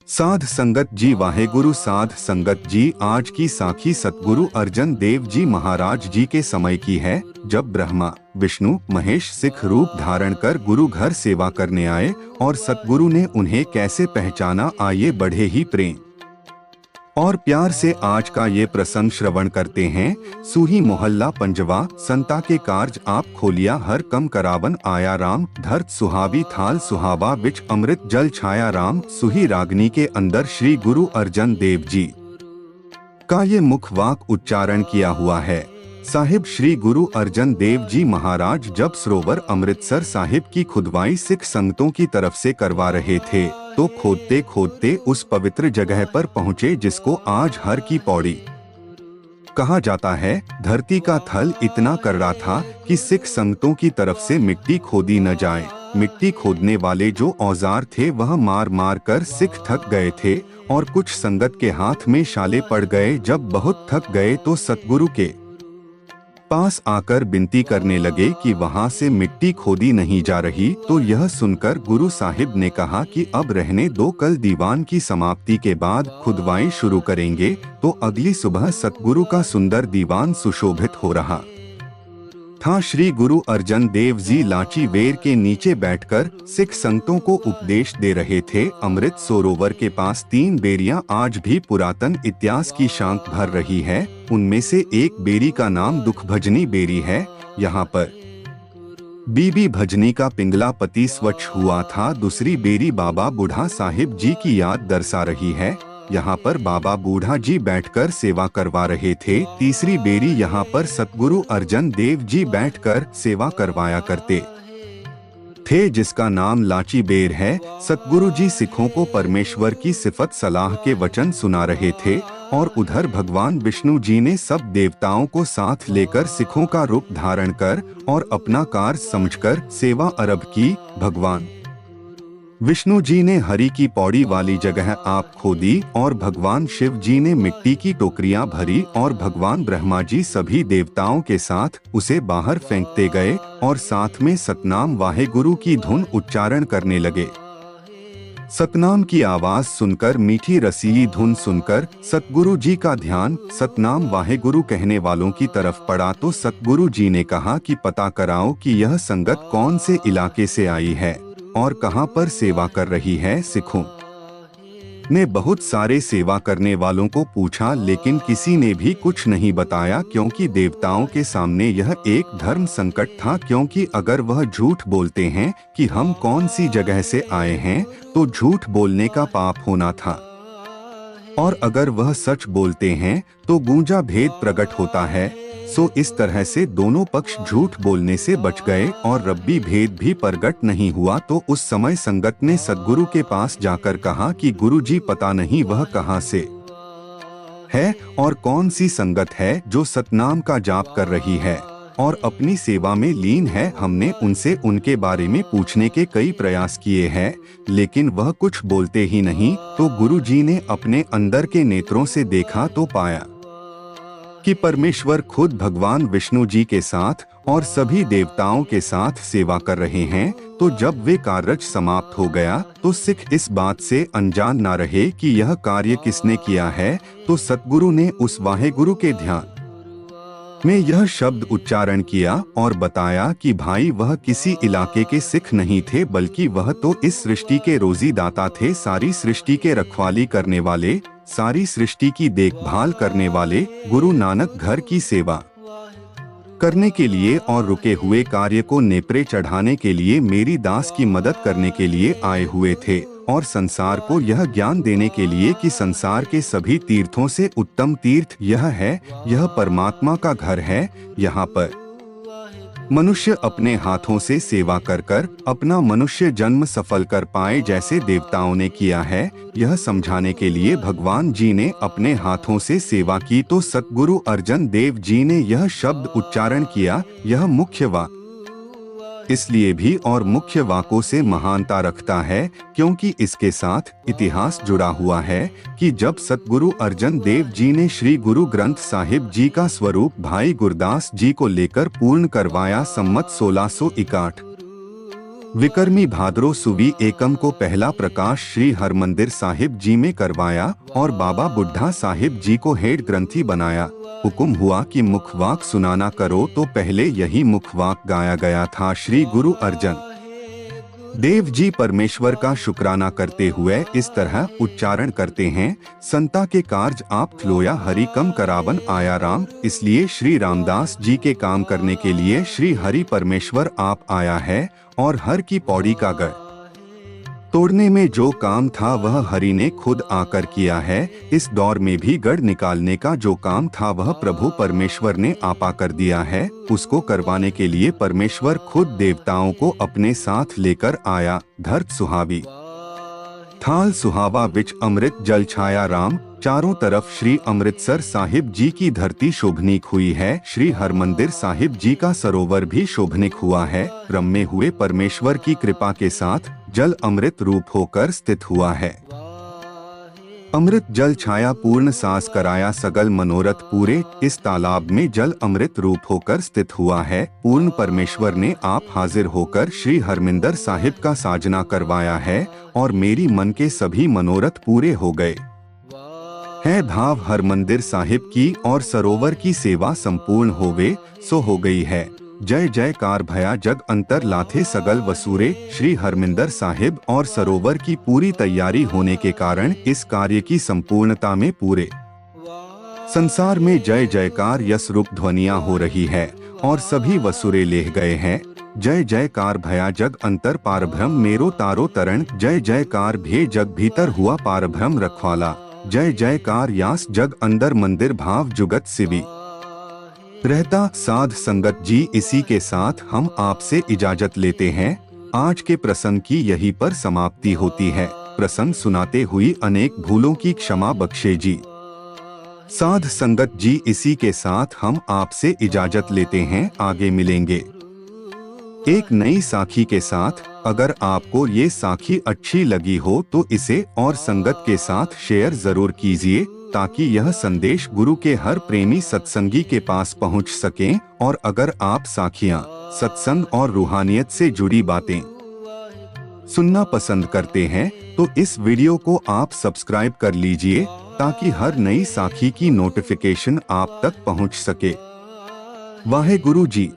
साध संगत जी वाहेगुरु साध संगत जी आज की साखी सतगुरु अर्जन देव जी महाराज जी के समय की है, जब ब्रह्मा विष्णु महेश सिख रूप धारण कर गुरु घर सेवा करने आए और सतगुरु ने उन्हें कैसे पहचाना, आइए बढ़े ही प्रेम और प्यार से आज का ये प्रसंग श्रवण करते हैं। सूही मोहल्ला पंजवा संता के कार्य आप खोलिया हर कम करावन आया राम, धरत सुहावी थाल सुहावा विच अमृत जल छाया राम। सूही रागनी के अंदर श्री गुरु अर्जन देव जी का ये मुख वाक उच्चारण किया हुआ है। साहिब श्री गुरु अर्जन देव जी महाराज जब सरोवर अमृतसर साहिब की खुदवाई सिख संगतों की तरफ से करवा रहे थे, तो खोदते खोदते उस पवित्र जगह पर पहुँचे जिसको आज हर की पौड़ी कहा जाता है। धरती का थल इतना करड़ा था कि सिख संगतों की तरफ से मिट्टी खोदी न जाए। मिट्टी खोदने वाले जो औजार थे वह मार मार कर सिख थक गए थे और कुछ संगत के हाथ में शाले पड़ गए। जब बहुत थक गए तो सतगुरु के पास आकर विनती करने लगे कि वहां से मिट्टी खोदी नहीं जा रही। तो यह सुनकर गुरु साहिब ने कहा कि अब रहने दो, कल दीवान की समाप्ति के बाद खुदवाई शुरू करेंगे। तो अगली सुबह सतगुरु का सुंदर दीवान सुशोभित हो रहा था। श्री गुरु अर्जन देव जी लाची वेर के नीचे बैठकर सिख संगतों को उपदेश दे रहे थे। अमृत सरोवर के पास 3 बेरियां आज भी पुरातन इतिहास की शांत भर रही है। उनमें से एक बेरी का नाम दुख भजनी बेरी है। यहाँ पर बीबी भजनी का पिंगला पति स्वच्छ हुआ था। दूसरी बेरी बाबा बूढ़ा साहिब जी की याद दर्शा रही है। यहाँ पर बाबा बूढ़ा जी बैठकर सेवा करवा रहे थे। तीसरी बेरी यहाँ पर सतगुरु अर्जन देव जी बैठकर सेवा करवाया करते थे, जिसका नाम लाची बेर है। सतगुरु जी सिखों को परमेश्वर की सिफत सलाह के वचन सुना रहे थे और उधर भगवान विष्णु जी ने सब देवताओं को साथ लेकर सिखों का रूप धारण कर और अपना कार्य समझकर सेवा आरंभ की। भगवान विष्णु जी ने हरि की पौड़ी वाली जगह आप खोदी और भगवान शिव जी ने मिट्टी की टोकरियां भरी और भगवान ब्रह्मा जी सभी देवताओं के साथ उसे बाहर फेंकते गए और साथ में सतनाम वाहेगुरु की धुन उच्चारण करने लगे। सतनाम की आवाज सुनकर, मीठी रसीली धुन सुनकर सतगुरु जी का ध्यान सतनाम वाहेगुरु कहने वालों की तरफ पड़ा। तो सतगुरु जी ने कहा कि पता कराओ कि यह संगत कौन से इलाके से आई है और कहां पर सेवा कर रही है। सिखों ने बहुत सारे सेवा करने वालों को पूछा, लेकिन किसी ने भी कुछ नहीं बताया, क्योंकि देवताओं के सामने यह एक धर्म संकट था। क्योंकि अगर वह झूठ बोलते हैं कि हम कौन सी जगह से आए हैं, तो झूठ बोलने का पाप होना था, और अगर वह सच बोलते हैं तो गूंजा भेद प्रकट होता है। सो इस तरह से दोनों पक्ष झूठ बोलने से बच गए और रब्बी भेद भी प्रकट नहीं हुआ। तो उस समय संगत ने सतगुरु के पास जाकर कहा कि गुरु जी, पता नहीं वह कहाँ से है और कौन सी संगत है जो सतनाम का जाप कर रही है और अपनी सेवा में लीन है। हमने उनसे उनके बारे में पूछने के कई प्रयास किए हैं, लेकिन वह कुछ बोलते ही नहीं। तो गुरु जी ने अपने अंदर के नेत्रों से देखा तो पाया कि परमेश्वर खुद भगवान विष्णु जी के साथ और सभी देवताओं के साथ सेवा कर रहे हैं। तो जब वे कार्य समाप्त हो गया तो सिख इस बात से अनजान ना रहे कि यह कार्य किसने किया है। तो सतगुरु ने उस वाहेगुरु के ध्यान में यह शब्द उच्चारण किया और बताया कि भाई, वह किसी इलाके के सिख नहीं थे, बल्कि वह तो इस सृष्टि के रोजी दाता थे। सारी सृष्टि के रखवाली करने वाले, सारी सृष्टि की देखभाल करने वाले गुरु नानक घर की सेवा करने के लिए और रुके हुए कार्य को नेपरे चढ़ाने के लिए मेरी दास की मदद करने के लिए आए हुए थे, और संसार को यह ज्ञान देने के लिए कि संसार के सभी तीर्थों से उत्तम तीर्थ यह है, यह परमात्मा का घर है। यहाँ पर मनुष्य अपने हाथों से सेवा कर कर अपना मनुष्य जन्म सफल कर पाए, जैसे देवताओं ने किया है। यह समझाने के लिए भगवान जी ने अपने हाथों से सेवा की। तो सतगुरु अर्जन देव जी ने यह शब्द उच्चारण किया। यह मुख्य वाक इसलिए भी और मुख्य वाकों से महानता रखता है क्योंकि इसके साथ इतिहास जुड़ा हुआ है कि जब सतगुरु अर्जन देव जी ने श्री गुरु ग्रंथ साहिब जी का स्वरूप भाई गुरदास जी को लेकर पूर्ण करवाया संमत 1661 विक्रमी भाद्रो सुवी एकम को पहला प्रकाश श्री हरमंदिर साहिब जी में करवाया और बाबा बुढ़ा साहिब जी को हेड ग्रंथी बनाया। हुक्म हुआ कि मुखवाक सुनाना करो, तो पहले यही मुखवाक गाया गया था। श्री गुरु अर्जन देव जी परमेश्वर का शुक्राना करते हुए इस तरह उच्चारण करते हैं, संता के कार्य आप थलोया हरि कम करावन आया राम। इसलिए श्री रामदास जी के काम करने के लिए श्री हरि परमेश्वर आप आया है और हर की पौड़ी का गढ़ तोड़ने में जो काम था वह हरि ने खुद आकर किया है। इस दौर में भी गढ़ निकालने का जो काम था वह प्रभु परमेश्वर ने आपा कर दिया है। उसको करवाने के लिए परमेश्वर खुद देवताओं को अपने साथ लेकर आया। धरत सुहावी थाल सुहावा विच अमृत जल छाया राम। चारों तरफ श्री अमृतसर साहिब जी की धरती शोभनीक हुई है। श्री हरमंदिर साहिब जी का सरोवर भी शोभनीक हुआ है। रम्य हुए परमेश्वर की कृपा के साथ जल अमृत रूप होकर स्थित हुआ है। अमृत जल छाया पूर्ण सास कराया सगल मनोरथ पूरे। इस तालाब में जल अमृत रूप होकर स्थित हुआ है। पूर्ण परमेश्वर ने आप हाजिर होकर श्री हरमिंदर साहिब का साजना करवाया है और मेरी मन के सभी मनोरथ पूरे हो गए। है भाव हरमंदिर साहिब की और सरोवर की सेवा संपूर्ण होवे सो हो गई है। जय जयकार भया जग अंतर लाथे सगल वसूरे। श्री हरमिंदर साहिब और सरोवर की पूरी तैयारी होने के कारण इस कार्य की संपूर्णता में पूरे संसार में जय जयकार यस रूप ध्वनियां हो रही है और सभी वसूरे ले गए हैं। जय जयकार भया जग अंतर पारभ्रम मेरो तारो तरण। जय जयकार भे जग भीतर हुआ पारभ्रम रखवाला। जय जयकार यास जग अंदर मंदिर भाव जुगत सिवी रहता। साध संगत जी, इसी के साथ हम आपसे इजाजत लेते हैं। आज के प्रसंग की यहीं पर समाप्ति होती है। प्रसंग सुनाते हुई अनेक भूलों की क्षमा बख्शे जी। साध संगत जी, इसी के साथ हम आपसे इजाजत लेते हैं। आगे मिलेंगे एक नई साखी के साथ। अगर आपको ये साखी अच्छी लगी हो तो इसे और संगत के साथ शेयर जरूर कीजिए, ताकि यह संदेश गुरु के हर प्रेमी सत्संगी के पास पहुंच सके। और अगर आप साखियां, सत्संग और रूहानियत से जुड़ी बातें सुनना पसंद करते हैं तो इस वीडियो को आप सब्सक्राइब कर लीजिए, ताकि हर नई साखी की नोटिफिकेशन आप तक पहुंच सके। वाहे गुरु जी।